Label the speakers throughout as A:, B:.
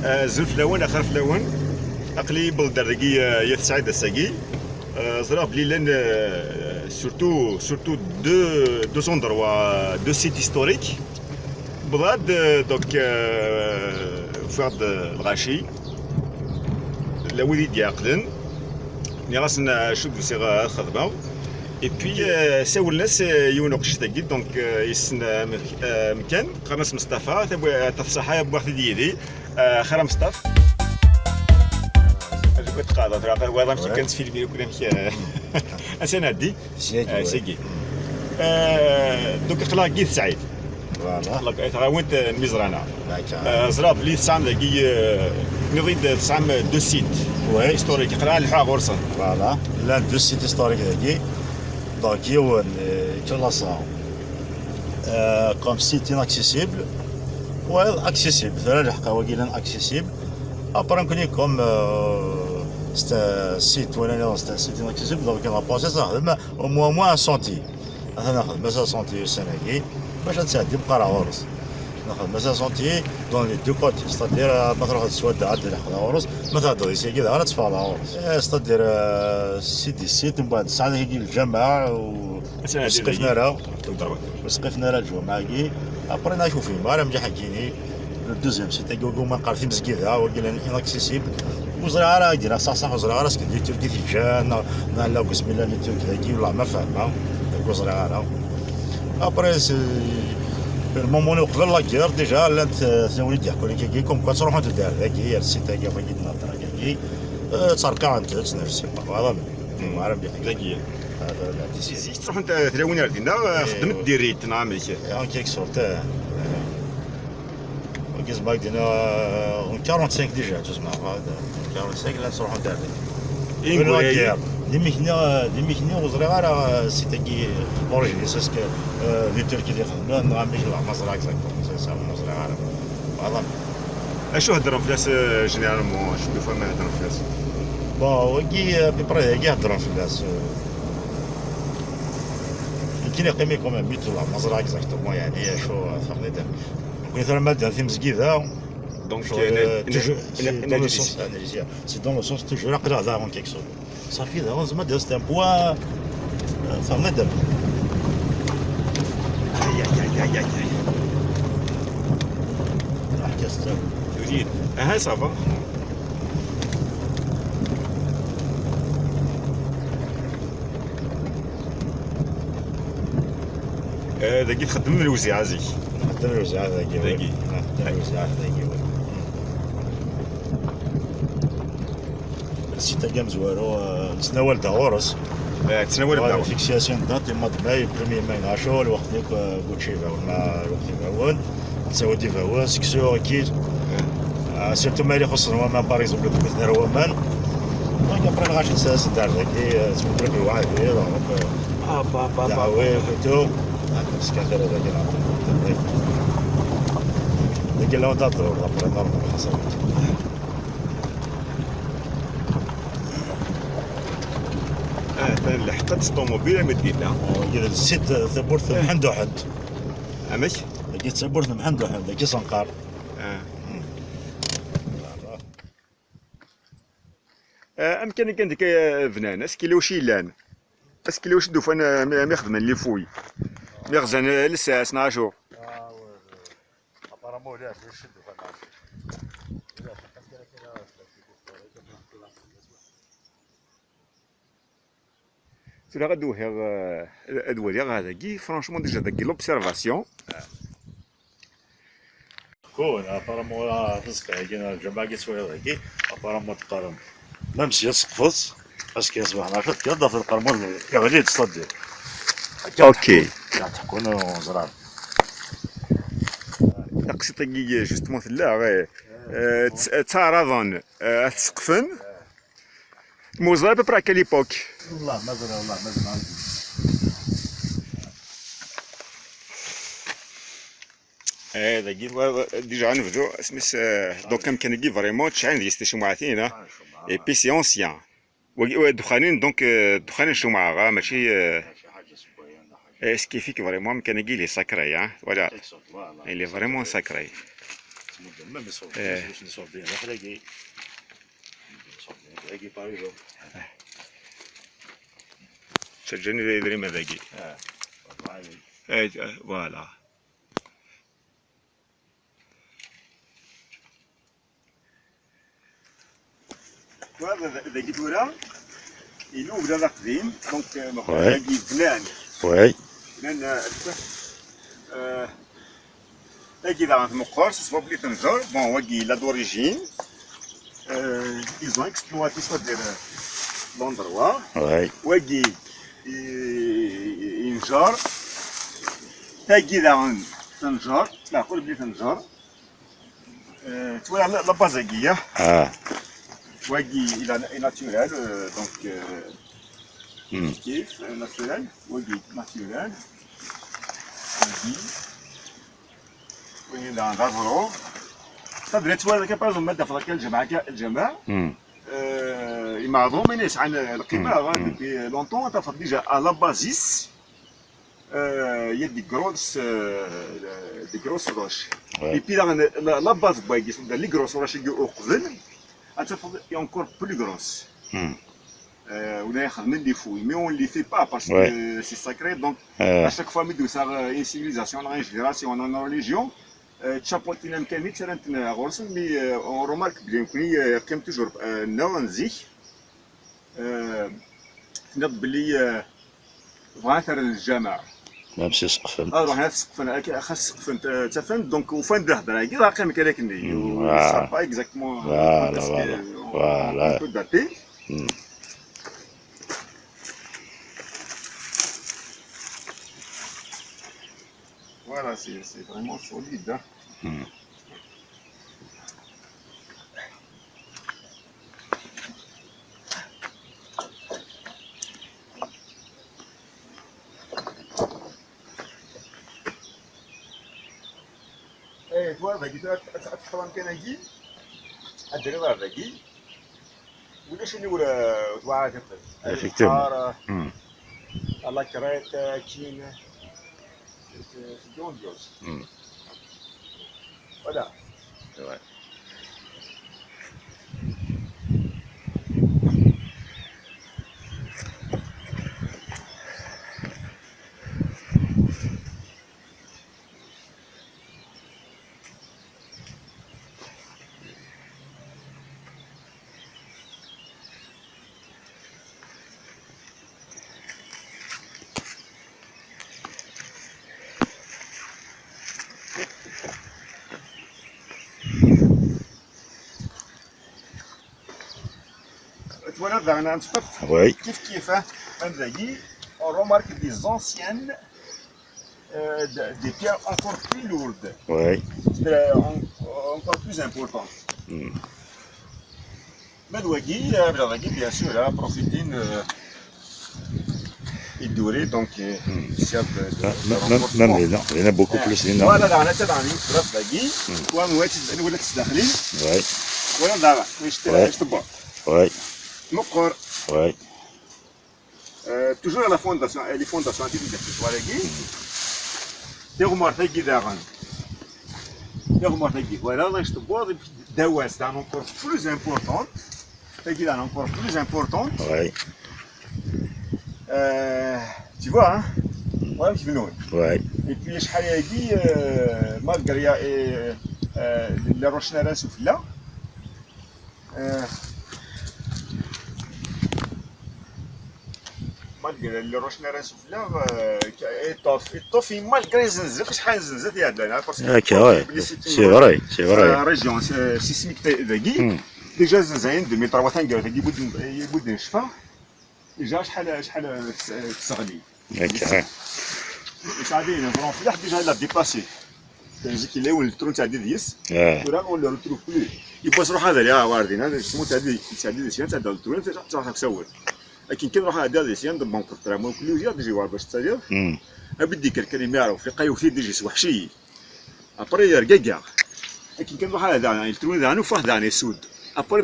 A: زلف لون اخر فلون اقلي بلدرقي يا سعيد الساقي زرا بلي لان سورتو دو زوندروا دو سيت هيستوريك بلاد دونك في هاد الغاشي لويدي يعقلن ني غاسنا نشوف سي خدمه اي بي ساول الناس يونقش تاكي دونك يسن مكان قناص مصطفى تفصحها بواحد ديالي خرا مصطفى جو كنت قاعده تراقي هو ماشي كانت فيلمي وكنا مشي اسنا دي سيكي دوك قلا كي سعيد
B: فوالا
A: الله تعاونت المزرانه زراب لي سام داكي نريد تسعم دو سيت هيستوريك قرا الحوا غورصن
B: فوالا لا دو سيت هيستوريك داكي دونك يون كلاسا كوم سيت inaccessible ويل اكسيسيبل ثلاث الحقا وكيلا اكسيسيبل ابرا نكون كوم سيت ولا سيت inaccessible دونك انا باسي نخدم او موان سونتي انا ناخذ مثلا سونتي السنه كي باش نساعد يبقى راه غورس ناخذ مثلا سونتي دون لي دو كوتي ستادير ما تروح تسود عاد الحقا غورس مثلا دويسي كذا غير تصفى غورس ستادير سيدي سيت من بعد ساعه كي الجماعه وسقفنا راه وسقفنا راه الجمعه كي ابري نشوف فيه ما راه مجا حكيني الدوزيام سيت كوكو ما قال في مسكيده وقيل اناكسيسيبل وزرا راه يدير صح وزرا راه سكن دي تركي تيجان لا بسم الله اللي تركي كي والله ما فاهمه وزرا راه ابري في المومون اللي قبل لاكير ديجا لانت ثاني تحكوا لك كي كوم تروحوا تدار ذاك هي السيت كي فايت النظره كي تركع انت نفسي هذا ما عرف بحال
A: ذكيه هذا سي تروح انت تلاوين عندنا خدمت ديريت نعم هيك
B: ان كيك سورت كيس باك دينا 45 ديجا تسمع هذا 45 لا تروحوا دار
A: ايه
B: ديميكني وزرا راه سيتاكي اوريجين ساسك دي تركي دي خدمه نعم ماشي لا مصر اكزاكتومون سي سا مصر راه فوالا
A: اشو هضروا فلاس جينيرالمون شنو فما هضروا فلاس
B: بون وكي بيبري كي هضروا فلاس كاين يقيمي كوم ميتو لا مصر اكزاكتومون يعني شو فهمت كون مثلا ماده في مسكيده
A: دونك
B: سي دون لو سونس توجور نقرا هذا كيك سو صافي دابا زعما دازت ان بوا فهمت دابا
A: اي
B: راح كاستر
A: تريد اها صافا داكي تخدم من الوزيعه زيك
B: نخدم الوزيعه ذاكي
A: ذاكي
B: نخدم الوزيعه ذاكي سيتا كام زوارو نتناول داورس
A: تسناول الدعوه
B: فيكسياسيون دات ماد ماي بروميي ماي ناشو الوقت ديك كوتشي ولا الوقت يفاول تساوي ديفاول سكسيو اكيد سيرتو مالي خصنا وما باغ اكزومبل مثلا رومان دونك ابري غاش نساس دار ذاكي تبدل في واحد دونك
A: با
B: دعوي وكتو سكاتر هذاك ذاك اللي هو تضرب ابري نورمال حصل
A: لحقت الطوموبيل مدينه
B: كذا السيت ثبورت محند واحد
A: اماش
B: لقيت ثبورت محند واحد كي صنقار
A: امكانك كان ديك فنان اسكي لو شيلان اسكي لو شدو فانا ما يخدم اللي فوي يغزن لسه 12
B: ابارامون لا شدو
A: تلا غدو هير ادوالي هذا كي فرانشمون ديجا داك لوبسيرفاسيون
B: كون ابارامون فسك كاين الجماعه كيتسوي هذاكي ابارامون تقارن ما مشي تقفز اسكي صباح ناشط كيضا في القرمون كغادي تصدي
A: اوكي
B: تكون زرار
A: نقصي طيي جوستمون لا تعرضن تسقفن موزا ببرا كاليبوك
B: والله مازال
A: هذا كي ديجا نبدو اسمس دونك كان كي فريمون تشعل ديال ستي شمعتين اي بي سي اونسيان دخانين دونك دخان الشمعة ماشي اسكي فيك فريمون كان كي لي ساكراي فوالا il est vraiment sacré
B: même ils sont
A: Eh.
B: ils sont bien relégués. Ils sont bien relégués par exemple.
A: تجاني يدري ما ذاكي فوالا ذاكي تورا إلو بلا قديم دونك ذاكي فنان
B: Oui,
A: فنان ذاكي ذا مقر سوى بلي تنجر بون واكي لا دوريجين ils ont exploité soit l'endroit
B: oui,
A: واكي ينجر تاكي ذا تنجر تلاقوا بلي تنجر تولى لا بازاكية
B: ah,
A: واكي الى ناتورال دونك
B: hmm,
A: كيف ناتورال واكي ناتورال واكي وين ذا نظرو تدري تولى كبازو مادة في ذاك الجماعة
B: hmm,
A: يمعظم من يسعى القمة depuis longtemps تفضل ديجا à la basis il y a des grosses roches.
B: Ouais.
A: Et puis la base les grosses roches qui au قبل est encore plus grosse.
B: hmm,
A: On a des fouilles, mais on ne les fait pas parce
B: Ouais.
A: que c'est sacré. Donc
B: ah,
A: à chaque fois que ça une civilisation, une génération, on a une religion. تشابوتينا مكاني ترنتنا غورس مي اون رومارك بلي يمكن قيم توجور نونزي نض بلي بغا ثر الجامع
B: même si c'est fait.
A: روح هذا السقف خاص السقف تفهم دونك وفين الهضره كي راه قيم كذاك ني سا با اكزاكتومون
B: Voilà.
A: داتي
B: Hmm.
A: Voilà, c'est vraiment solide. Hein.
B: Hmm.
A: Eh, toi, تحرم كناجي الدري راه باقي ولا شنو ولا توعى
B: Effectivement. Hmm.
A: الله كريت كين جونجوس
B: Hmm.
A: voilà
B: Ouais.
A: voilà dans un spot
B: Oui,
A: كيف هذاكي on remarque des anciennes des pierres encore plus lourdes
B: oui.
A: encore plus importantes
B: Hmm.
A: Madouagi, bien sûr, a profité et duré, donc il servent
B: Même il y en a beaucoup plus énormes.
A: Voilà, dans la tête, on a Madouagi, ou un ouest, un ouest d'Akhli,
B: Oui,
A: voilà, là, je te vois.
B: oui,
A: Mokor,
B: oui.
A: toujours à la fondation, les fondations antiques de Madouagi, des remarques d'Aran. Des remarques, voilà, là, je te vois, des ouest, encore plus importantes. Encore plus importante.
B: Oui,
A: Tu vois, hein? Ouais, je vais
B: oui.
A: Et puis, je dit, malgré les roches nerveuses soufflent là, malgré les roches nerveuses soufflent là, étoffe, malgré les zinzes, je sais zinzes, il y a de là, parce que
B: C'est vrai.
A: La région sismique de ديجا زين 2003 قالوا لك يبود نشفى ديجا شحال تسغلي ساعدين فرون فلاح ديجا لا ديباسي تنجيك اللي هو الترون تاع ديس ولا ولا روتروف بلو يباس روح هذا اللي واردين هذا اسمه تاع ديسيان تاع الترون تروح تسول لكن كي نروح هذا ديسيان دبون كترام وكلو جا ديجي وار باش تسالي ابدي كلمه يعرف في قيو في ديجي وحشي ابري يرقع لكن كي نروح هذا الترون ذا نوف واحد ثاني سود Après,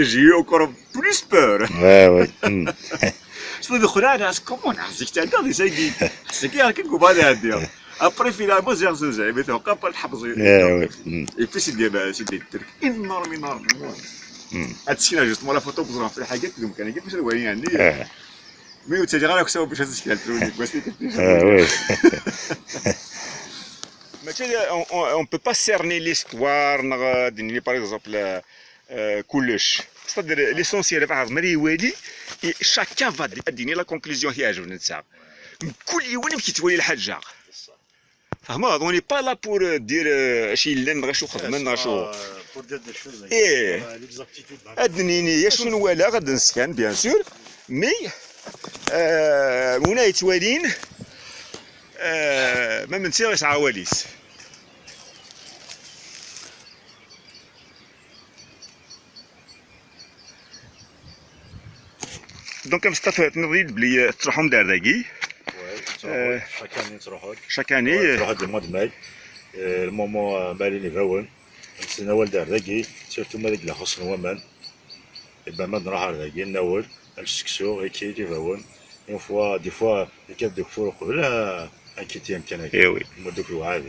A: j'ai eu encore plus peur.
B: Ouais, ouais.
A: Je me dis, comment on a dit que c'est qui a quelque chose à dire. ابري فينالمون زعما توقع الحفظ.
B: وي.
A: اي بي سيدي الترك انورمي. هاد الشيء جوستمون لا فوتو بزران في الحاجات اللي كان باش نوري عندي. مي وتا غير كساو باش هاد الشيء الترونيك بس
B: وي.
A: on ne peut pas cerner l'histoire par exemple كلش. c'est-à-dire l'essentiel بعض ما يوالي chacun va donner la conclusion qui يعجبنا نتاع كل يوم يمشي تولي الحاجه فهمت. on n'est pas là pour dire شي لين غا شو خدمنا شو
B: pour dire des choses
A: l'exactitude ادنيني شنو ولا غادي نسكن بيان سور مي هنا يتوالين ما من سير يسعى واليس. دونك مصطفى تنظيد بلي تروحهم دارداكي شاك اني
B: تروحوا دو موا دو ماي المومون ماليني فاون نسناول دارداكي سيرتو مالك لا خص نوامان بان ما نروح دارداكي ناول السكسو هيكي دي فاون اون فوا دي فوا كان دوك فور قبل انكيتي يمكن
A: ايوي
B: مدوك الوعاد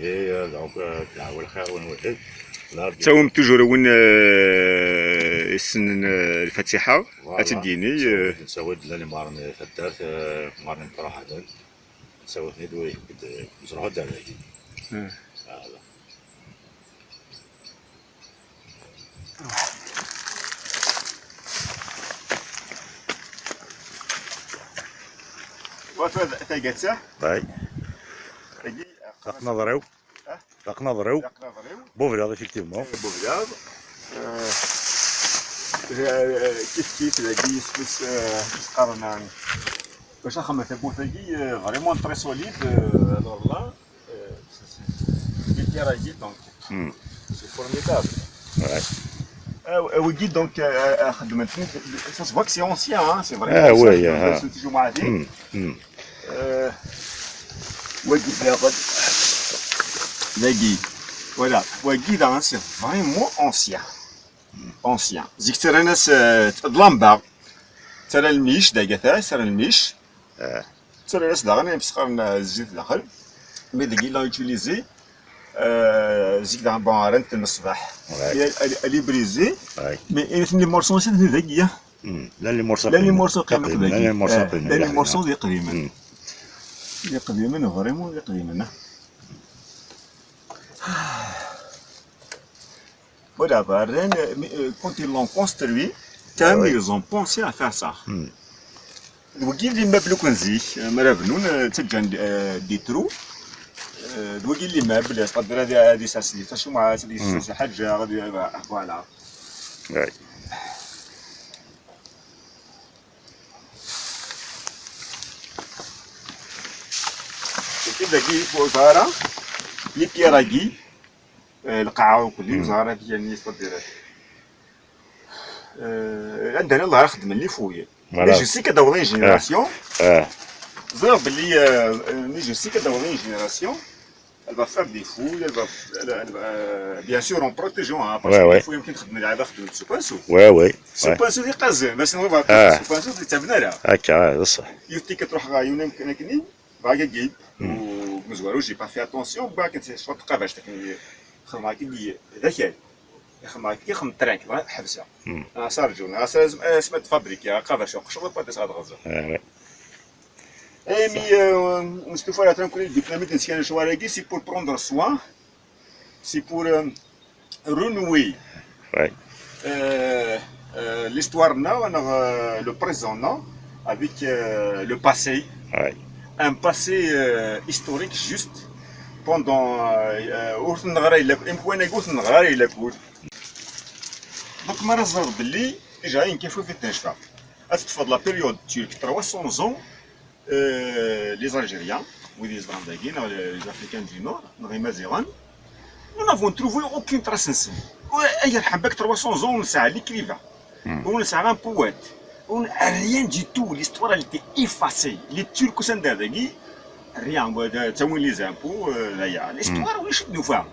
B: دونك تعاول خير ونوعد
A: تاهم توجور وين السن الفاتحه اتديني
B: نسوي لاني مارن فدات مارن صراحه نسوي ندوي بصراحه دارداكي
A: وات تايغاتسا
B: باي
A: تاجي
B: راك نظريو راك نظريو بوفيلاد افيكتيفمون
A: بوفيلاد كيف تلاقي سبيس قرنان باش نخمم تبو تلاقي فريمون تري سوليد الور لا كي راجي دونك سي فورميدابل وي دونك خدمت سا سوا كو سي اونسيان سي فريمون
B: وي
A: تيجو معادي وجي باغد لاقي فوالا وكي دا سي فريمون اونسيان زيك ترى ناس تظلمبا ترى الميش داكاتا ترى الميش ترى ناس داغنا يمسخر الزيت داخل مي داكي لا يوتيليزي زيك دا بون رنت المصباح الي بريزي مي لي مورسون سي داكيا
B: لا لي مورسون
A: لا لي مورسون قيمه
B: لا لي مورسون
A: لا لي مورسون ديال قديما ديال قديما فريمون ديال قديما. Voilà, quand ils l'ont construit, ils ont pensé à faire ça. وكي l'immeuble كنزي مرافنون تجان دي ترو وكي l'immeuble تقدر هذه ساسلي تشو مع هذه حاجه غادي فوالا. كيف داكي فوق زهره لي بيراكي القاعه وكل زهره ديالني صدير عندنا الله يخدم اللي فوق مي جو سي كدورين جينيراسيون زعما بلي مي جو سي كدورين جينيراسيون elle va faire des fouilles, bien sûr en protégeant, parce que des fois يمكن تخدم العابه خدمت سوبانسو.
B: وي
A: سوبانسو اللي قازم باش نوضع سوبانسو اللي تبنى لها.
B: هكا صح.
A: يفتي كتروح غايونه يمكن كني باقي كيد ومزوالو جي با في اتونسيون باك تشوط قافاش تكني خدمه كي ذكي خدمه كي خدم ترانك حبسها. صار جونا لازم سمات فابريكي قافاش قشره باتس هاد غزه. Et mais Moustapha la tranquille diplômé de Chouaragui, c'est pour prendre soin, c'est pour renouer l'histoire, le présent avec le passé, un passé historique juste pendant donc Marazar Belli, déjà une fois que tu as fait, à la période turque 300 ans. Les Algériens, ou les Brandaguines, les Africains du Nord, nous n'avons trouvé aucune trace ici. Il y a 300 ans, on sait l'écrivain, on sait un poète, on rien du tout. L'histoire elle était effacée. Les Turcs sont derrière, rien. Les impôts, l'histoire, oui, je nous vois.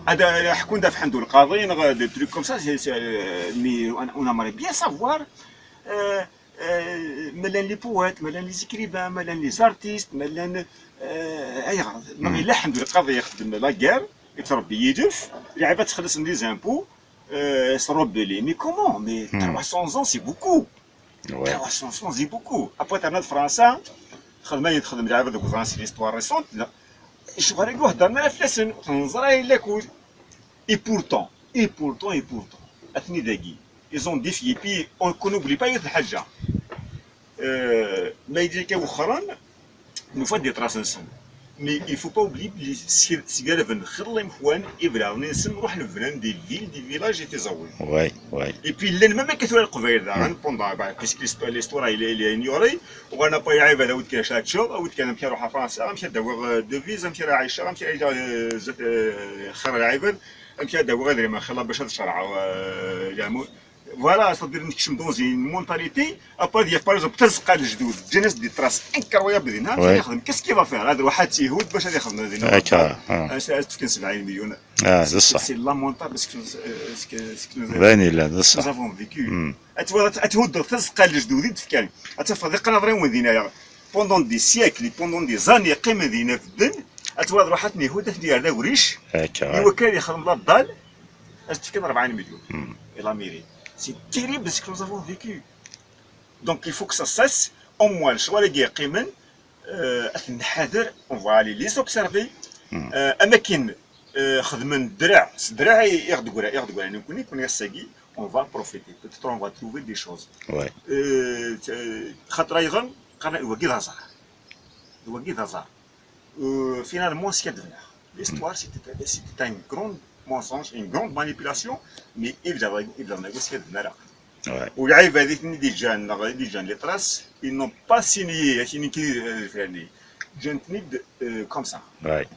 A: هذا حكون دافع عنده القاضي des trucs comme ça, mais on aimerait bien savoir ملان لي بوات، ملان لي زيكريفان، ملان لي زارتيست، ملان اي غرض ما غير الحمد لله قاضي يخدم لا كار يتربي يدف اللعيبه تخلص لي زامبو سروبلي مي كومون مي 300 ans سي بوكو 300 ans سي بوكو ابوات انا فرنسا خدم لعيبه دوك فرنسا ليستوار ريسونت الشغل يقول هضرنا فلاسن تنظر الا كول et pourtant اثني داكي ils ont défié puis on n'oublie pas هاد الحاجه ما يدير كا مؤخرا نفاد دي تراسنسن مي il faut pas oublier بلي سيغالا فن خلي مخوان يبلا نسن نروح لفنان دي فيلاج يتزوج
B: وي
A: et puis لان ما كثر القبائل دا غنبوندا باسكو ليستوار اللي انيوري وانا با يعيب هذا ود كان شات شو ود كان مشى يروح فرنسا مشى داوغ دو فيزا مشى عايشه مشى خير العباد مشى داوغ غير ما خلا باش تشرع فوالا صدر نكشم دون زين مونتاليتي ابا ديال باغ اكزومبل تلصق الجدود جنس دي تراس انكرويابل هنا يخدم كاس كيفا فيها هذا واحد تيهود باش يخدم هذه تفكن 70 مليون
B: بصح
A: سي لامونطابل باسكو
B: باينين لا بصح
A: نزافون فيكو اتهود تلصق الجدود تفكر اتفضل نظري ومدينه بوندون دي سيكل بوندون دي زاني قيمه دينا في الدن اتواد روحات يهود ديال هذا وريش وكان يخدم لا الضال تفكر 40 مليون الى ميري. C'est terrible ce que nous avons vécu. Donc il faut que ça cesse. Au moins, le choix qui est قيمن نحذر on va aller les observer. أماكن خدمن الدرع ياخذوا نكون يساقي on va profiter. Peut-être on va trouver des choses.
B: Ouais.
A: خاطر أيضا قرنا وقيد هزار. Finalement ce qu'il y a devenu. L'histoire c'était un grand mensonge, une grande manipulation, mais il a négocié de Nara. Ou il arrive à définir des jeunes, les traces, ils n'ont pas signé, comme ça.
B: Ouais.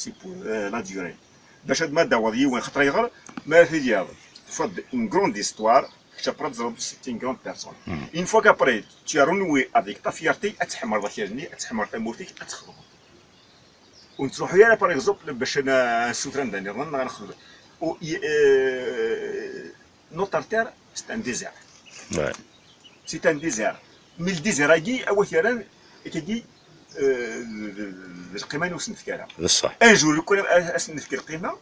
A: C'est pour la durée. باش هاد الماده وضعيه وين خطره يغر ما في ديال فد une grande histoire c'est une grande personne. Une fois qu'après tu as renoué avec ta fierté, اتحمر ضكيرني اتحمر تمورتك اتخدم. ونروحوا يانا باغ اكزومبل باش نسوتران داني غنخدم نوتر تير سي ان ديزير سي ان ديزير مي الديزير هاكي اوثرا كيجي القيمه اللي وصلت فيها
B: بصح
A: ان جور يكون اسنفكر القيمه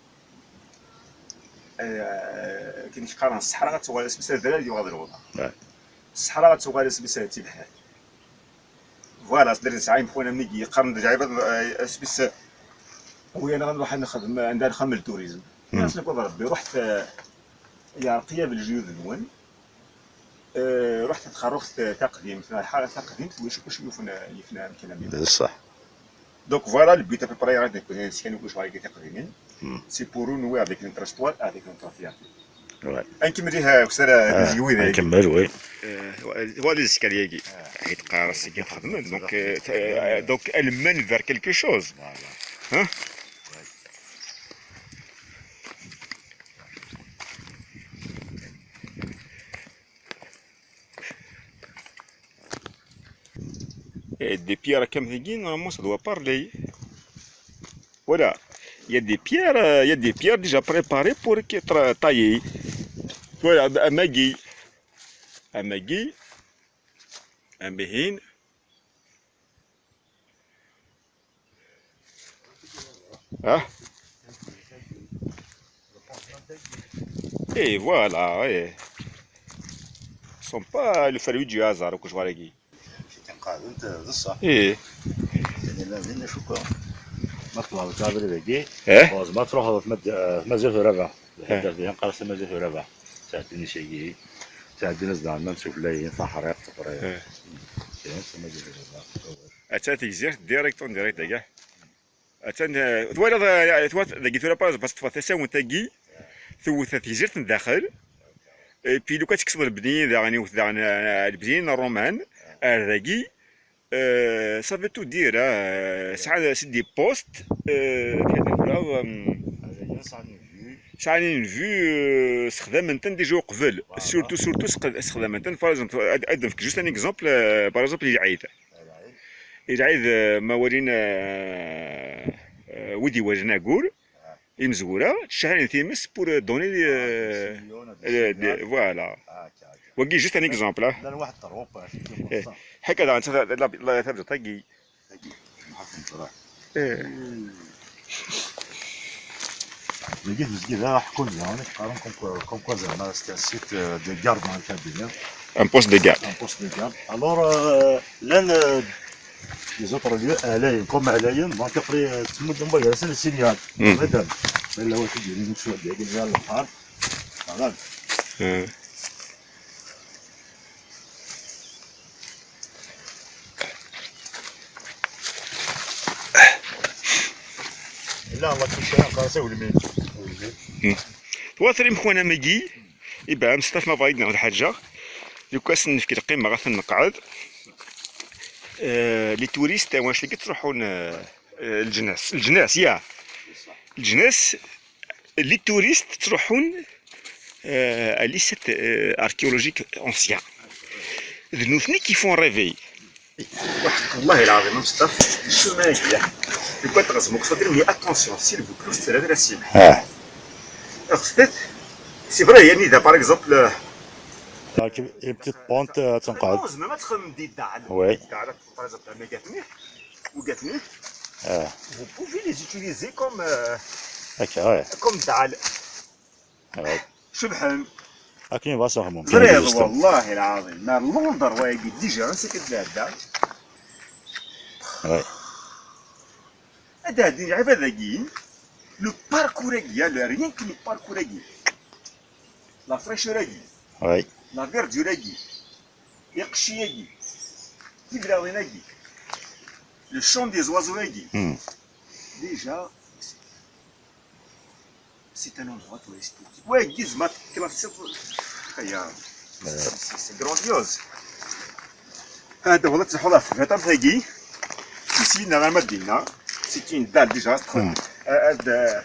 A: كاين شي قران الصحراء غتوغال سميتها الدراري ديال غادي الوضع الصحراء غتوغال سميتها تيبحال فوالا صدر ساعه خونا ملي قرن دجايبه سميتها وي انا غنروح نخدم عندها نخدم التوريزم الناس اللي كون ربي رحت يا قياب الجيود النون رحت تخرجت تقديم في الحاله تقديم واش يفنا الكلام
B: بصح
A: دونك فوالا البيت بريباري راه ديك سكان واش غادي تقديمين سي بور نوي افيك لونترستوار افيك لونترفيارتي نكمل كسرى زوينه
B: نكمل وي
A: هو لي سكالياكي حيت قارس كيخدم دونك المن فير كيلكو شوز ها des pierres comme ça, normalement ça doit parler. Voilà, il y a des pierres déjà préparées pour être taillées. Voilà, un magui, un béhin. Ah. Et voilà, ouais. Ce ne sont pas le fruit du hasard que je vois là.
B: انت بصح
A: ايه
B: يعني لازم نشوفها ما تطلع بالكابل باقي
A: ايه
B: ما تروح في مزيف ربع هذا بين قرص مزيف ربع ساعتين شيء ساعتين زعما ما نشوف لا صحراء تقريبا
A: ايه
B: كاين مزيف ربع
A: اتاتي زيرت ديريكتون ديريكت كاع اتان توالد لقيت له باز باس تفاثسا وتاكي ثوث تيزيرت من داخل بي لو كتكسب البنين يعني البنين الرومان الراقي صافي تو دير ساعات سدي بوست شعلين فيو استخدام ديجا قبل سورتو استخدام فريزونت ادم فيك جوست ان اكزومبل باغ العيد ما ورينا ودي واجنا كور مزوره شحال تيمس بور دوني فوالا وكي جوست ان اكزومبل
B: لا واحد الطروق
A: هكذا انت لا تبدا تاكي
B: لقيت مسجد راح حكون لي هونيك قارن كوم كوا زعما سيت ان سيت دو غارد معناتها بيان
A: ان بوست دو غارد
B: ان بوست دو غارد الور لان لي زوتر ليو الاين كوم الاين دونك ابري تمد من بعد جالسين السينيال مثلا الا هو تجي نمشيو ديال ديال البحر فوالا لا الله كل شيء قاسي والمين
A: تواتري مخوانا ماكي يبقى مصطفى ما بغا يدنا واحد الحاجه لو كان نفكر القمه غادي نقعد لي توريست واش لقيت تروحون الجناس يا الجناس لي توريست تروحون لي سيت اركيولوجيك اونسيان ذنوثني كيفون ريفي والله العظيم مصطفى الشماليه لو كان تغزمك صدر مي اتونسيون سيل فو بلو سي لا راسيم خصت سي فري يعني اذا باغ اكزومبل
B: راك بتيت بونت تنقعد
A: زعما ما تخمم دي الدعل
B: وي
A: الدعل باغ اكزومبل ما قاتني وقاتني
B: اه
A: vous pouvez les utiliser comme
B: هكا وي
A: comme دعل
B: وي
A: شبحان
B: كاين بلاصه ممكن
A: فريض والله العظيم ما لندن واقي ديجا نسكت لها الدعل
B: وي
A: هذا دي عيب هذا كاين لو باركور كاين ريان كو لو باركور كاين لا فريشور كاين
B: وي
A: لا فيردور كاين يقشي كاين تيبراوين كاين لو شون دي زوازو كاين ديجا سي ان اندروا توريستيك واقي زعما كلاسيك خيا سي غرانديوز هذا والله تحولها في الفيتام تاعي نسينا غير ما دينا سيت اون دال ديجا هاد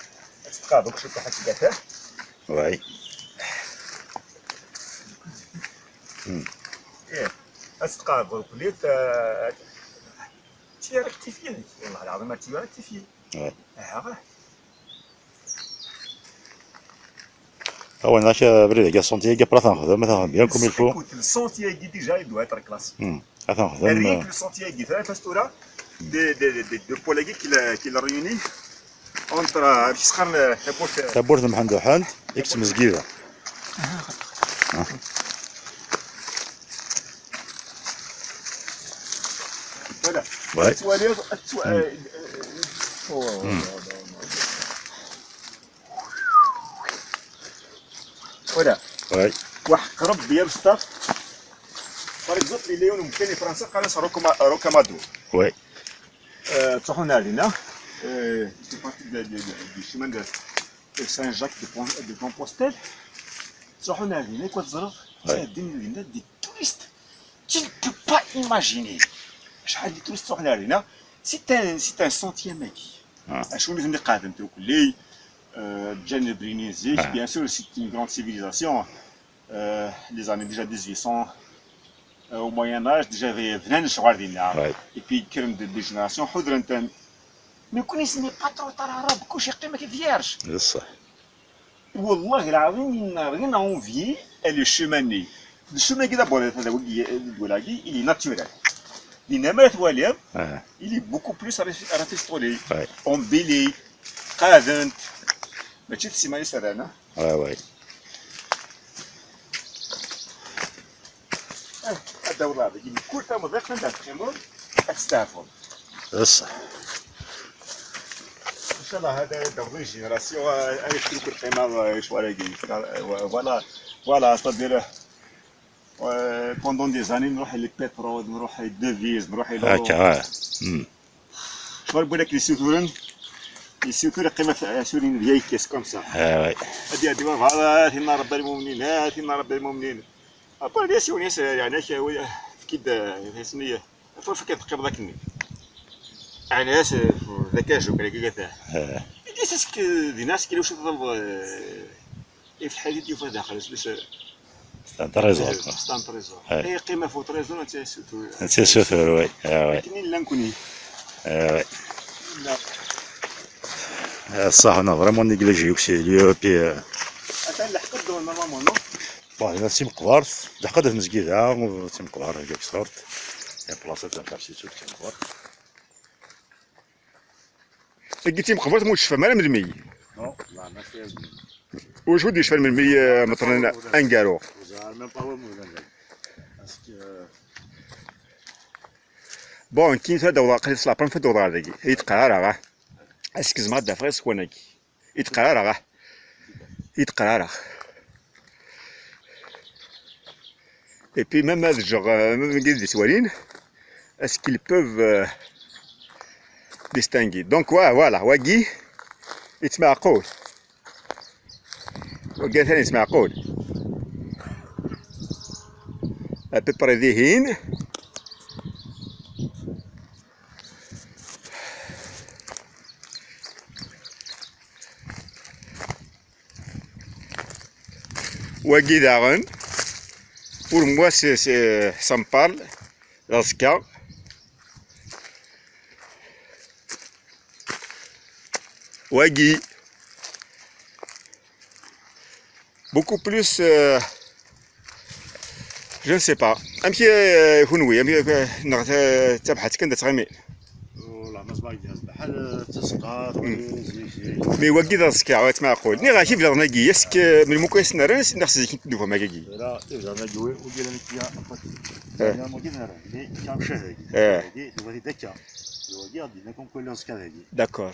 A: تقابك شوف واحد كذا
B: وي
A: ايه تقابك وليت تي ريكتيفي والله العظيم ما تي ريكتيفي
B: وي
A: اه
B: هو ناش بريد كاع سونتي كاع برا تنخدم مثلا بيان كوم يلفو
A: السونتي كي ديجا يدو être كلاس
B: تنخدم
A: ريك السونتي كي ثلاثه ستورا دو بولاكي كي لا ريوني اونتر باش سخر تابوت
B: تابورت محمد وحند اكس مسكيده
A: ولا
B: وي
A: التواليت ولا
B: وي
A: واحد قرب ديال ستاف باغ اكزومبل اللي يونو ممكن فرنسا قالت روكامادو
B: وي
A: تروحون علينا في بارتي دو شيمان دو سان جاك دو كومبوستيل تروحون علينا كوا تزرف شادين لينا دي توريست tu ne peux pas imaginer شحال دي توريست تروحون علينا سي ان سونتيام ماكي شكون اللي قادم توكلي الجانب برينيزي بيان سور سي une grande civilisation les années déjà 1800 au Moyen Âge déjà فنان الشغار ديالنا et puis كرم دي جينيراسيون حضر انت ما كونيش ني با ترو ترى كلشي قيمه فيرج
B: بصح
A: والله العظيم rien à envier est le chemin le chemin كذا بولات هذا ولاكي il est naturel بينما الواليم il est beaucoup plus rafistolé embellé قادنت ماشي تسمى يسر انا
B: وي
A: هذا والله العظيم كل تما ضيق انت تخيمون تستافون
B: بصح
A: ان شاء الله هذا دوري جينيراسيون انا كنت القيمه شويه فوالا صدير بوندون دي زاني نروح للبترول نروح للديفيز نروح
B: هكا
A: شغل بقول لك لي سيتورن يسيوتو قيمة سورين فياي كيس كوم سا
B: وي
A: هادي فوالا هنا رب المؤمنين هنا رب المؤمنين ابا لي سونيس يعني كيد سميه فوق كتقيم ذاك الني عناس ذاك جوك اللي قالته دي ساسك دي ناس كيلو شوف في الحديد يوفى داخل باش
B: ستان تريزور
A: ستان تريزور هي قيمة فوق تريزور انت سوتو
B: انت سوتور وي وي
A: كاين لا نكوني
B: وي صح انا فريمون نيجليجي وكسي ليو بي
A: اتلحق الدول نورمالمون نو
B: هنا تيم قبارت دقة في مسجدة تيم قبار هكاك صغرت هي بلاصة تاع سيتو تيم قبار
A: لقيتي مقبرت موت شفا مالا مرمي
B: نو لا ما فيها زمن
A: واش ودي شفا مرمي مثلا انكارو
B: وزعما ميم با هو مولانا باسكو
A: بون كاين هذا واقع سلابان في الدور هذاك يتقرا راه اسكز ما دافع سكوناكي يتقرا راه يتقرا et puis même genre même des soirines est-ce qu'ils peuvent distinguer donc voilà واقي يتمعقول وقال ثاني يتمعقول à peu près ذهين واقي داغن pour moi ça me parle Laska واقي beaucoup plus je ne sais pas امشي هنوي امشي تبحث كنت تغمي
B: والله ما سمعت بحال تسقط
A: مي واقي داسكا تمعقول ني غاشي بلا ناقي يسك من مكويس نرنس نخص ندوفا ماكاكي
B: لا تبدا ناقي ودير انا كيا انا ما كنرى مي كان شهري دي ودي دكا ودي غادي نكون كل داسكا هادي
A: داكور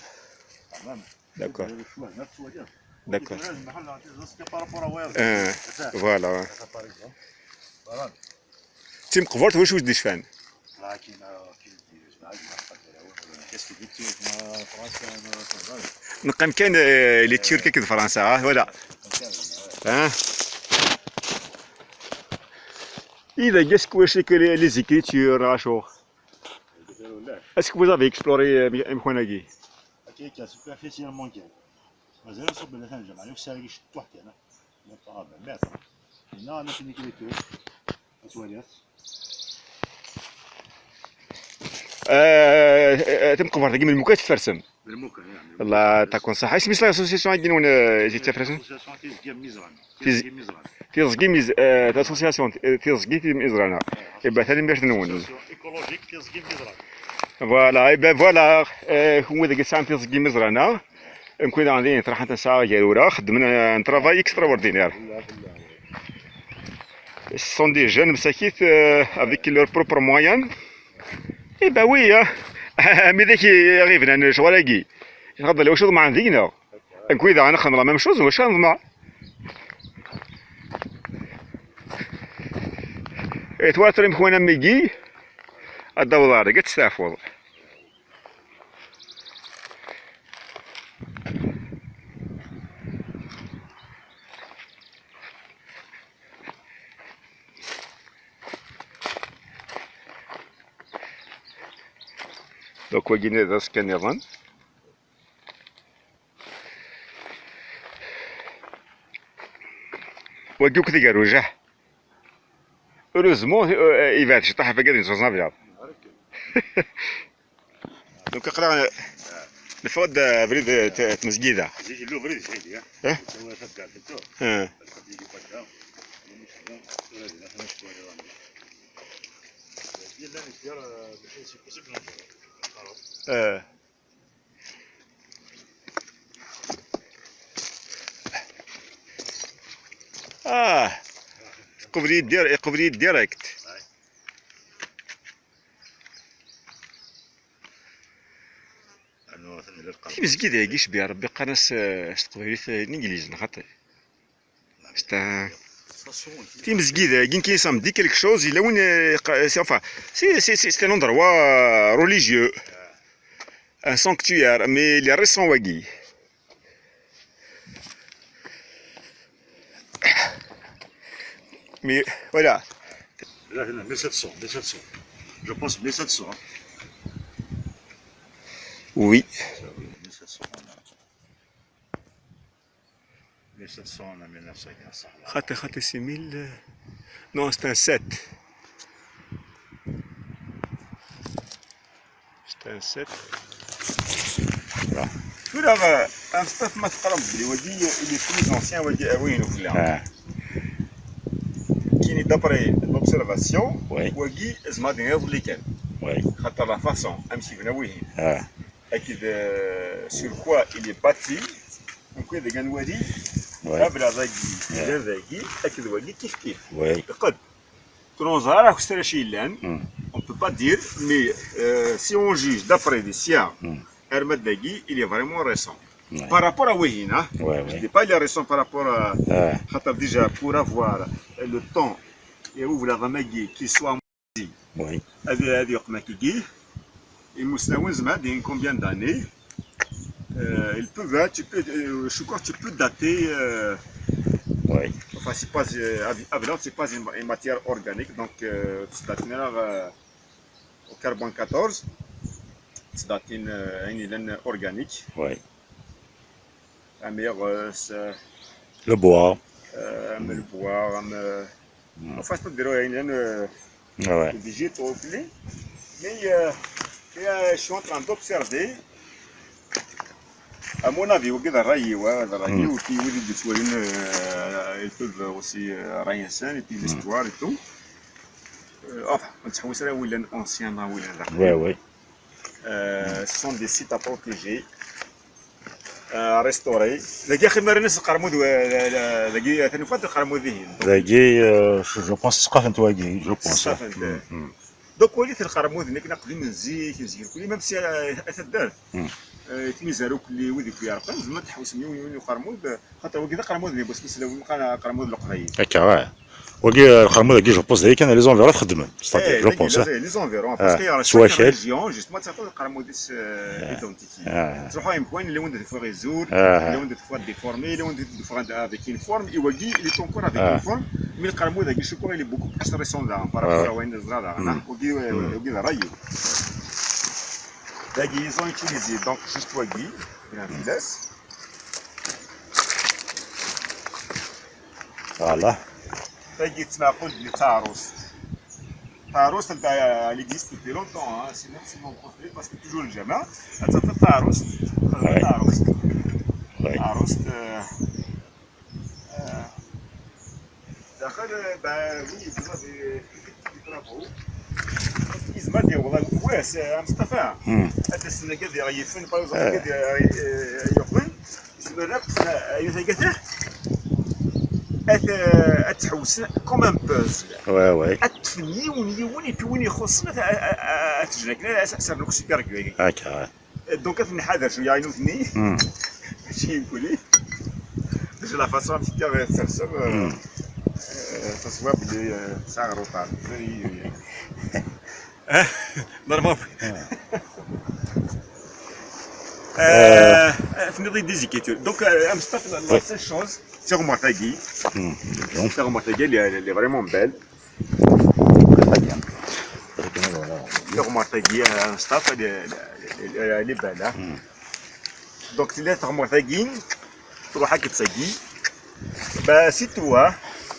B: تمام
A: داكور
B: نفس ودي
A: داكور
B: بحال داسكا بارابور واير
A: فوالا تيم قبرت واش ودي شفان
B: لكن
A: نقم كان لي تشيركا كد فرنسا ولا ها إذا قاسك واش لي زيكريتور شو est-ce que vous avez exploré مخوناكي
B: هكاك سوبرفيسيالمون كان مازال نصب لها الجامعة نفس سالي شت واحد انا نطلع مات هنا انا فيني كريتو اسواليات
A: تم قبر من المكات فرسم
B: بالموكا يعني
A: الله تكون صح اسمي لاسوسياسيون عندنا هنا جيت فرسم في زكي ميز لاسوسياسيون في زكي في مزرانه يبقى ثاني باش نون
B: ايكولوجيك في زكي مزرعه
A: فوالا يبقى فوالا هو ذاك الساعه في زكي مزرانه نكون عندي طرح انت ساعه جالوره خدمنا ان ترافاي اكسترا اوردينير sont des jeunes مساكيت avec leurs propres moyens et bah oui مي ذاك غيبنا انا شوالاكي نفضل واش نضمع عندنا نكون اذا نخدم لا ميم شوز واش نضمع تواتر مخوانا ميكي الدوار قد تستافوض دوك واقينا ذا سكان يظن واقيوك ذي قالوا heureusement يبات شطح في قدر نصوصنا بيض دونك اقرا نفوض بريد تمسجيده
B: زيد له بريد هادي
A: ها
B: هو تبقى الدكتور
A: ها قبري ديريكت في مسجد ياكيش بيا ربي قناص تقبيلي في الانجليز نخاطي في مسجد كاين كيسام دي كيلك شوز الا وين سي enfin c'est un endroit religieux un sanctuaire mais les restes sont واقي mais voilà
B: là 1700 je pense 1700
A: oui
B: 1700 en 1915
A: خاطي c'est 1000 non c'est un 7 c'est un 7 شو دابا ان ستاف ما تقرب لي ودي اللي في ليزونسيان ودي وين ولا كاين دابري لوبسيرفاسيون
B: وي
A: وكي زعما غير اللي كان
B: وي
A: خاطر لا فاسون امشي فينا وين
B: اه
A: اكيد سور كوا الي باتي ممكن اذا كان وادي
B: وي
A: ابلا ذاكي غير ذاكي اكيد وادي كيف
B: وي
A: قد ترونزا راه كسر شي لان
B: مم.
A: on peut pas dire mais si on juge d'après les siens
B: مم.
A: Hermès Dagui il est vraiment récent
B: Ouais.
A: par rapport à Wahina
B: Ouais,
A: je
B: ouais.
A: dis pas il est récent par rapport à
B: اه
A: خاطر déjà pour avoir le temps et où la ramagui qui soit
B: وي
A: هذه يقما كيكي المستوى زعما دايرين combien d'années ils peuvent tu peux je crois que tu peux dater
B: وي
A: enfin c'est pas avenant c'est pas une matière organique donc tu dates au carbone 14 tu dates une organique
B: وي
A: un meilleur
B: لو بوا
A: le bois enfin je peux dire une
B: وي
A: digite au blé mais je suis en train d'observer à mon avis وكذا الرأي وهذا الرأي وفي ولد شويين ils peuvent aussi راين سان et puis l'histoire et tout enfin نتحوس راه ولا ancien راه ولا
B: وي وي
A: ce sont des sites à protéger à restaurer لقي اخي مار الناس القرمود لقي ثاني فات القرمود ذهين
B: ذاكي جو بونس ثقافة نتواكي جو بونس
A: دوك وليت القرمود هناك نقدم نزيك نزيك كل ميم سي اتدار تميزارو كل وذيك يرقم زعما تحوس ميون وقرمود خاطر وكذا قرمود اللي بس لو بقى قرمود القضيه
B: هكا واه وكي الخرمود هكي جو بونس كان لي زونفيرون تخدم ستاتيك جو بونس
A: لي زونفيرون باسكو
B: سواشل
A: ريجيون جوستمون تاخذ القرمود ايدونتيكي تروحوا ان بوين اللي وند فوا ريزور اللي وند فوا ديفورمي اللي وند فوا افيك اون فورم ايواكي اللي تونكور افيك اون فورم مي القرمود هكي شكون اللي بوكو بلوس ريسون دا بارابور وين الزرادة وكي رايو Dagui, ils ont utilisé donc juste Wagui, une vitesse.
B: فوالا
A: Dagui, tu m'as appelé le Taros. Taros, elle existe depuis longtemps, hein. C'est mon profil parce que toujours le Jama. Ça fait Taros.
B: Ouais.
A: Taros.
B: وي
A: Taros. داخل oui, vous avez des travaux. زعما ديال والله واس مصطفى هذا السنه كاع داير يفن باغ اكزومبل كاع داير يفن زعما راه يثقته اتحوس كوم ان بوز
B: وي وي
A: اتفني ونيوني وين يخصنا اتجرك لا اسر سوبر كبير
B: هكا
A: دونك افني حاضر شويه عينوتني ماشي نقول ليه ديجا لا فاسون كاع تسرسر تصواب بلي ساعه روطار نورمال في نظام ديزيكيتور دونك مصطفى لا سيل شوز سي غمارتاكي سي غمارتاكي اللي فريمون بال سي غمارتاكي مصطفى اللي باله دونك تلا غمارتاكي تروح هاك تساكي با سي تو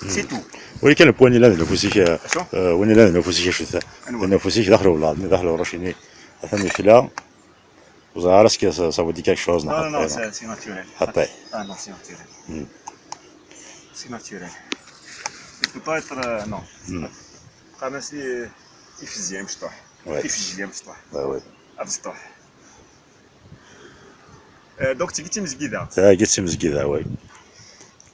A: سي تو
B: ولكن البواني لا نفوسي
A: شو؟
B: وين لا نفوسي شو ذا نفوسي دخلوا ولاد دخلوا رشيني ثاني فيلا وزارة سكي سوى ديك شوز
A: Non, non, non, c'est naturel.
B: حطي
A: Ah non, c'est naturel. C'est naturel. Il ne peut pas être. Non. قام سي يفزي مشطوح. يفجي مشطوح.
B: وي
A: هذا السطوح. دوك تيجي مزكيده.
B: تا قلت مزكيده وي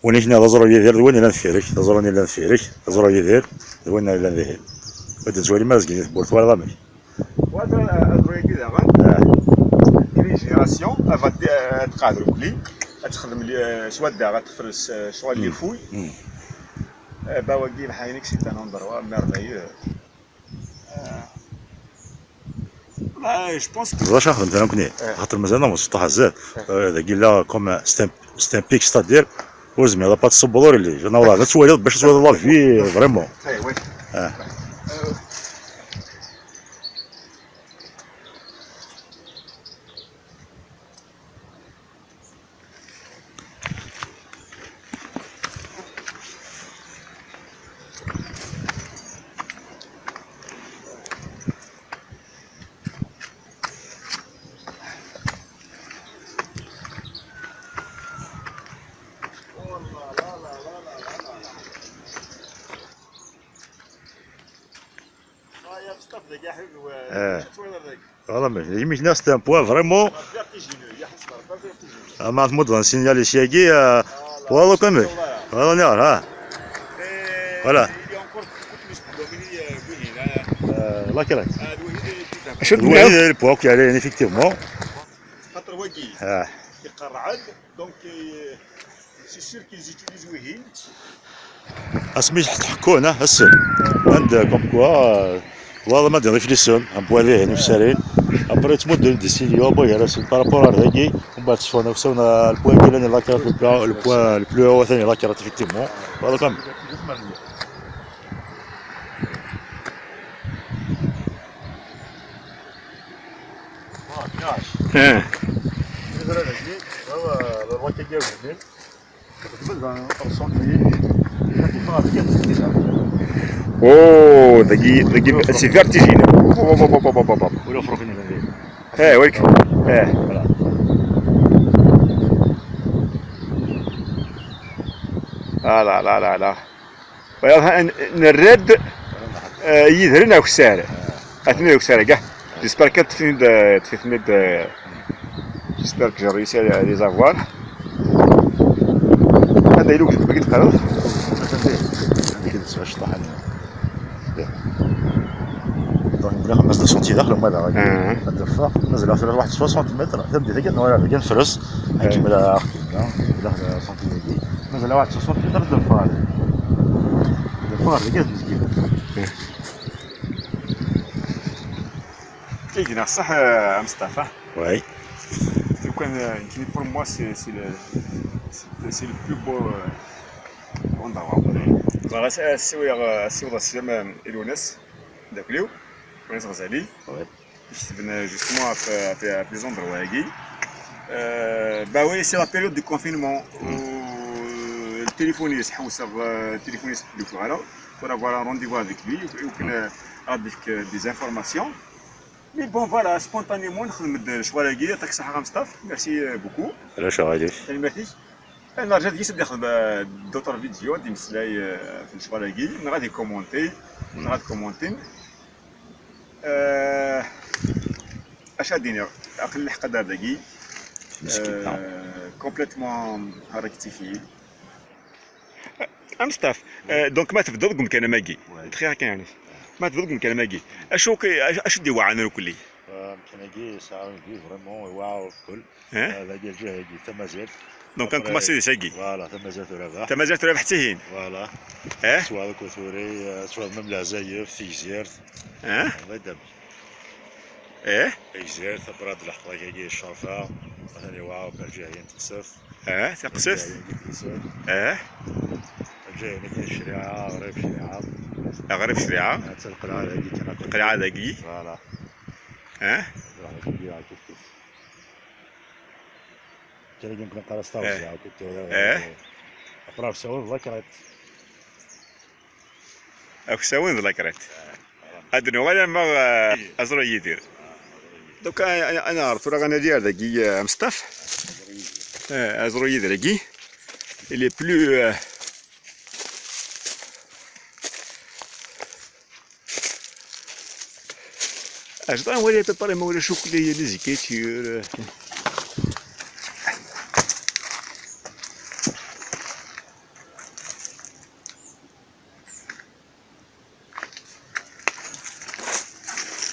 B: وين هنا نظروا يدير وين لا نفيرك نظروا لا نفيرك نظروا يدير وين لا ذهب بدا زوالي ما زكي في بورت ولا ضامي
A: وهذا ادوي كذا غان. كاين جينيراسيون تقادر كلي تخدم لي سوا دا غتفرس شوا لي فوي. باواكي الحاينك سي ان اندروا ميرفيو. جو بونس
B: واش نخدم انا كني خاطر مازال ما مسطح بزاف هذا قال لا كوم ستان بيك ستادير ولازم هذا با تصبر اللي انا والله تسوالي باش تسوالي الله فيه فريمون
A: وي
B: Voilà, mais l'imaginaire c'est un point vraiment. Mahmoud va signaler Chiagui. Voilà, comme voilà, on est là. Voilà. La carrette. Oui, le poids qui allait effectivement.
A: Donc, c'est sûr qu'ils utilisent Wihil.
B: اسمي تحكوا هنا هسه عندكم كوا والله ما ادري ريفليسيون ان بوا ليه هنا في السرير ابري تمد ديسيليو بويا راس بارابور هذاكي ومن بعد تصفونا وصلنا البوا ديالنا لاكارت البوا البلو هو ثاني لاكارت افكتيفمون فوالا كامل
A: اوه دقيق سي فيرتيجين
B: ولا فروقني من
A: اه ويك اه لا لا لا لا نرد يدرنا وكسار اثنين وكسار كاع جيسبر كات تفيد جيسبر كو جوريسي لي زافوار هذا يلوك بقيت قرض
B: باش طاح دونك مازال سنتي داخل هما هذا الدفا نزل في واحد 60 متر تبدا ذاك نورا كان فرس نكمل اختي داخل سنتي ديالي نزل واحد 60 متر الدفا الدفا ذاك مسكين
A: كاين صح مصطفى
B: وي
A: لو كان يمكن بور موا سي لو بلو بو اندروا السويغ السلام الوناس داكليو وناس غزالي شفنا جوستومون في لي زوندروا هاكي با وي سي لا بيريود دو كونفينمون التليفون يسحوس التليفون يسحب على pour avoir un rendez-vous avec lui avec des informations. Mais bon voilà, spontanément نخدم الشغل هاكي يعطيك الصحة مصطفى ميرسي بوكو.
B: لا شو غادي
A: كلماتي انا رجعت جيت داخل دوطر فيديو دي مسلاي في الشغل هاكي غادي كومونتي اش غادي اقل الحق هذاكي كومبليتمون ريكتيفي مصطفى دونك ما تبدا تقول كان ماكي تخير كان ما تبدا تقول كان ماكي اش دي وعنا كلي
B: كناكي ساعه كي فريمون واو الكل هذا ديال الجهه هذه حتى مازال
A: دونك كنكماسي ساكي
B: فوالا حتى مازال رابح
A: حتى مازال رابح حتى هين
B: فوالا سواء الكثوري سواء من العزاير تيزير الله يدبر تيزير براد الحقا كي الشرفه مثلا واو الجهه تقصف
A: تقصف
B: الجهه كاين الشريعه
A: غريب شريعه
B: حتى القلعه هذيك
A: القلعه هذيك
B: فوالا كان يمكن نقرا ستاوسي كنت اقرا في سوون ذكرت
A: اك سوون ذكرت ادنو ولا ما ازرو يدير دوك انا عرفت راه انا ديال داكي مصطفى ازرو يدير داكي اللي بلو اجدا هو اللي بريباري ما ولا شوك لي زيكيتور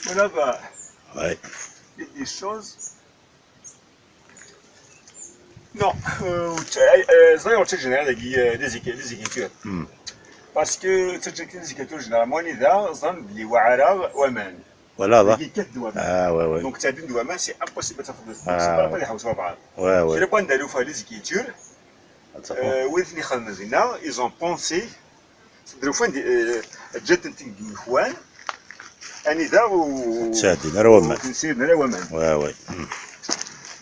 A: voilà
B: ouais
A: des choses non زاير تجينا داكي دي زيكيتور parce que تجيك دي زيكيتور جينيرالمون اذا ظن بلي وعره ومان
B: ولا لا
A: وي وي دونك تاع دوما سي امبوسيبل تاخذ سي يحوسوا بعض
B: وي وي
A: سي بوان داروا فيها لي زيكيتور وين خدمنا زينا ايزون بونسي دروا فين جات نتين الاخوان اني داو
B: سادين راه ومان
A: نسير راه ومان
B: وي وي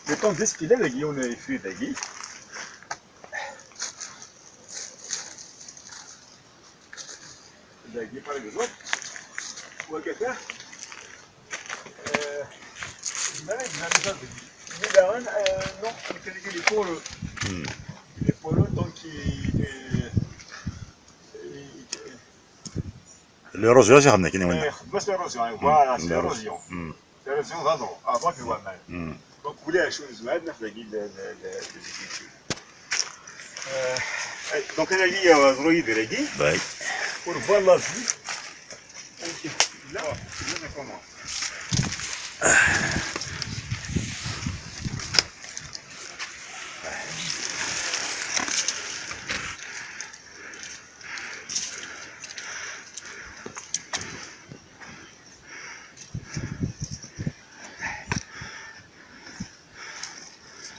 A: لي طون ديسك لا داكي يفري داكي داكي باغ اكزومبل وكذا non, les polos donc
B: l'érosion, c'est un qui n'est
A: بس l'érosion, voilà, c'est
B: l'érosion.
A: l'érosion. L'érosion d'endroit, avant que voilà. Donc, vous voulez un chose زوين ناخذ donc انا لي زرويد راكي
B: باي
A: pour voir la vue. Là, je commence.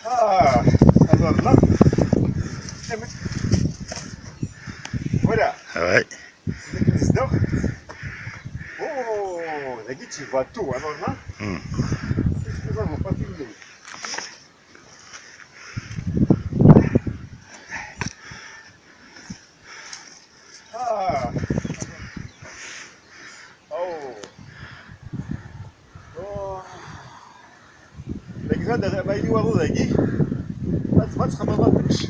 A: Ah, alors là, voilà.
B: Ouais.
A: Oh, la guide, tu vois tout. Alors là, nous n'avons pas filmé. Ah. Oh. Oh. La guide, elle m'a dit, ouais, la guide. ما تخبطكش.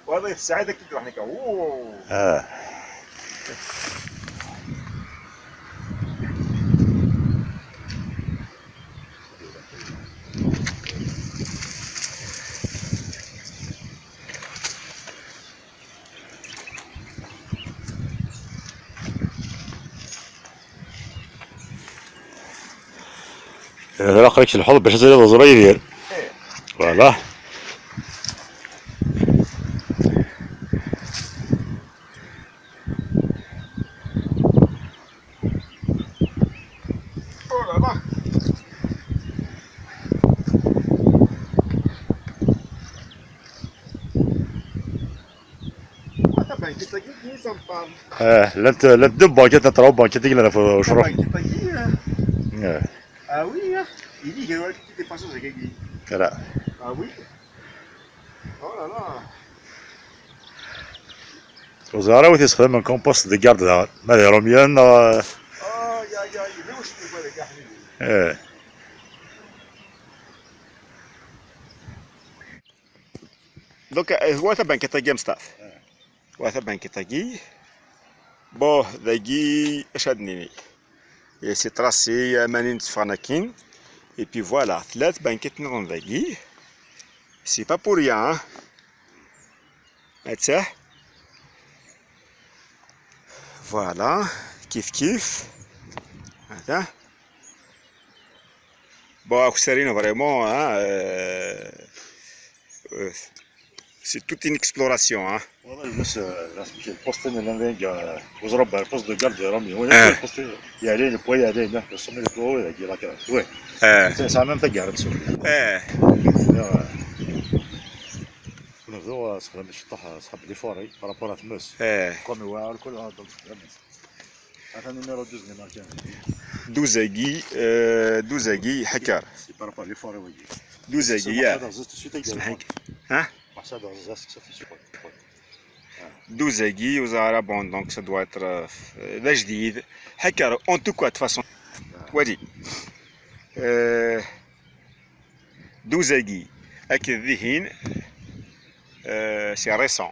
A: وهذا في السعاده كي تروح هناك اوه
B: هذا قالك الحوض باش تزيد صغير فوالا لا تدب بانكيت نطراو بانكيت كي في شروح
A: Ah oui, il dit qu'il était pas sûr de gagner.
B: لا
A: Ah oui. Oh là là.
B: وزاره وتستخدم كومبوست دي كارد ما دايرهم ميان
A: اه يا ليه واش تقول لك يا حبيبي. دونك هو تبع كتاكي مصطفى. هو تبع كتاكي. بون داكي اش هادني. سي تراسي مانين تفاناكين. Et puis voilà, ثلاث بانكيت نظن ذاكي. سي با بور ريان. هاتاه. فوالا كيف هذا. بون راكو سارينا فريمون سي توت اون اكسبلوراسيون
B: والله الناس مشي البوستين اللي وزرب البوست دو كارد رامي وين البوستين يا لين بويا يا لين الصومي البوي ذاك لا كان وي سا ميم تا كارد سو نبداو استخدام الشطح صحاب لي فوري بارابور تمس كومي واعر كل هذا هذا نيميرو 12 اللي ماركان
A: دوزاكي حكار
B: سي بارابور لي فوري وي
A: دوزاكي يا
B: سمحك
A: ها
B: حسب الزاس صافي
A: دوزاكي وزارة بون دونك سا دوا اتر ذا جديد حكار اون تو كوا فاسون ودي دوزاكي هاك الذهين سي ريسون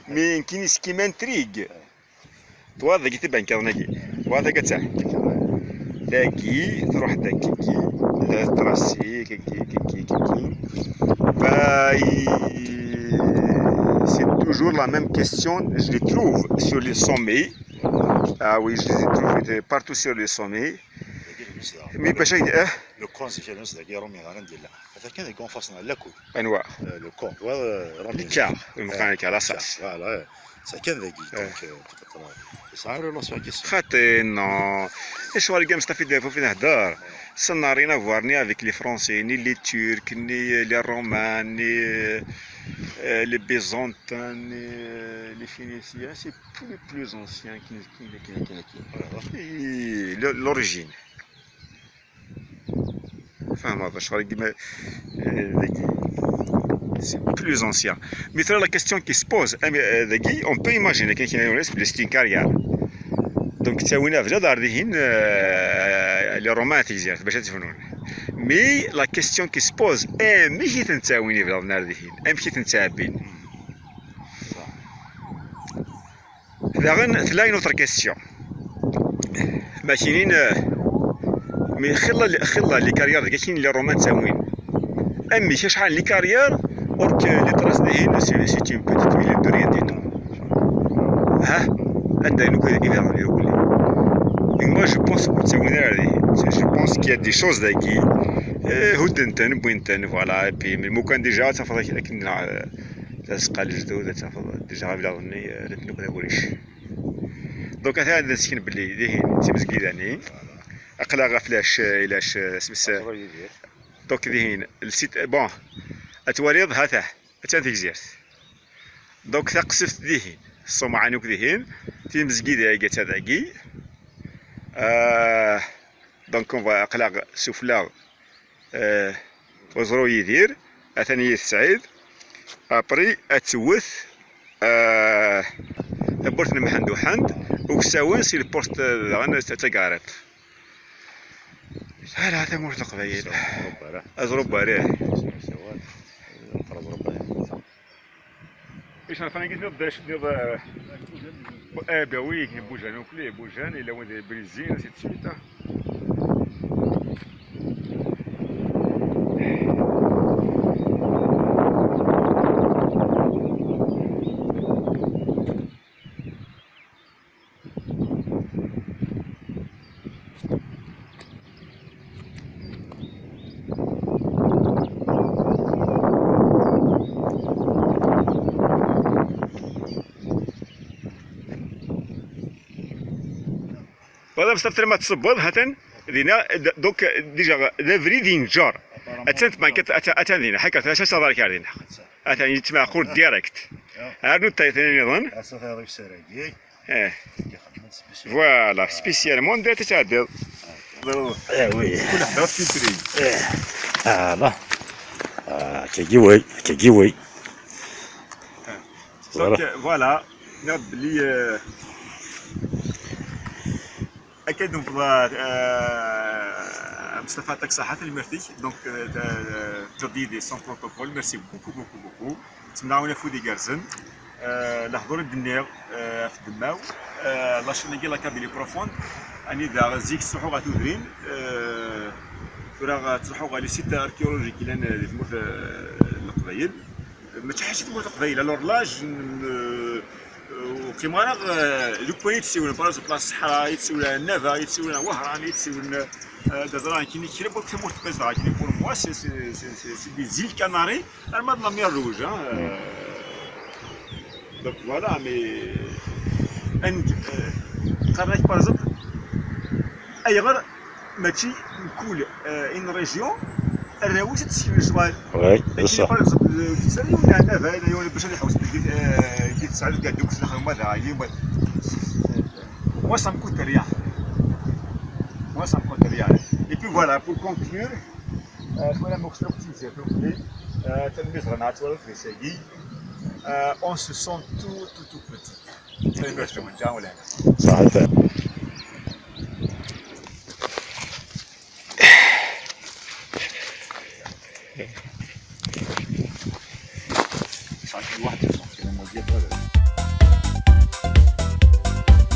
A: مي كاين سكي مانتريغ توا ذاكي تبان كذناكي توا ذاك تاع ذاكي تروح ذاكي تراسي كي c'est toujours la même question, je les trouve sur les sommets. Ah oui, je les ai trouvés partout sur les sommets. Mais باش
B: لو كون سي فيلانس داك يرومي غير ندير هذا كان يكون فاصنا لاكو
A: انواع
B: لو كون رامي
A: الكار الميكانيكا لا ساس
B: فوالا سا كان ذاك دونك صار لا سوا كيس
A: خاطي نو ايش هو الجيم مستفيد فين نهضر سنا رينا فوارني افيك لي فرونسي ني لي تورك ني لي رومان ني لي بيزونتان ني لي فينيسيان سي بلوس انسيان كي لوريجين فاهم هذا شغل كيما c'est plus ancien. Mais la question qui se pose, on peut imaginer quelqu'un qui a une carrière. Donc, tu as une avenue d'Ardihine, لي رومان تيزيرت باش تفنون. مي لا كيستيون كي سبوز ماشي تنتاويني في النار ذهين ماشي تنتابين. داغن ثلاين اوتر كيستيون ماشيين من خلا لي كارير كاين لي رومان تاوين امي شحال لي كارير اورك لي تراس دهين سي اون بوتيت ميل دو ريان دي تو. ها هذا نو كذا اذا يقول لي moi je pense je pense qu'il y a des choses داكي هدنتن بوينتن فوالا بي مو كان ديجا تفضل لكن تسقى الجدود تفضل ديجا بلا ظني رتنو كذا وريش دونك هذا سكن بلي دهين تمزكيداني اقلا غفلاش الاش سمس دونك دهين السيت بون اتواليض هاته تنتيكزيرت دونك ثقسفت دهين الصومعانوك دهين تمزكيدا قات هذاكي دونك اون فا اقلا سوفلا وزرو يدير اثني سعيد ابري اتسوث بورت نمحندو حند وكساون سي البورت غان تاكارت. هذا مورد القبايل ازرب باريه ايش انا قلت نبدا نض ابوي بوجان وكلي بوجان الى وين بريزين سي تسويتا. وهذا مستفتر ما تصبض هاتن دينا دونك ديجا لافري دين جار اتنت ما اتن دينا حكا اش صار لك دينا اتن يتما قول ديريكت هادو تايثني نظن فوالا سبيسيالمون درت تعدل
B: وي
A: كل حدا في تري
B: لا كيجيوي
A: دونك فوالا نض لي اكيد مصطفى يعطيك الصحة الميرسي دونك تردي دي سون بروتوكول ميرسي بوكو تسمعونا فودي كارزن الحضور الدنيا في الدماو لاشينيكي لا كابيلي بروفوند اني دا زيك تروحو غاتودرين راه تروحو لي سيت اركيولوجيكي لان اللي تموت القبايل ما تحاش تموت القبايل الور لاج وكيما انا لو بوين تسيون بلاصه الصحراء يتسيون النافا يتسيون وهران يتسيون دازران كاين كي بوك تموت بزرا كاين بور موا سي دي زيل كاناري الماد لا مير روج دونك فوالا مي ان قريت بارزق اي غير ماشي نقول ان ريجيون الراويش تسيون الجوال
B: وي بصح
A: تساليو عندنا فايده يولي باش يحوس كي تسعد كاع دوك نخدموا ماذا اليوم moi ça me coûte rien et puis voilà pour conclure voilà mon stop c'est complet تلميذ غنات ولا في ساقي on se sent tout petit c'est باش من جا ولا
B: صحيح
A: واحد كلام موديال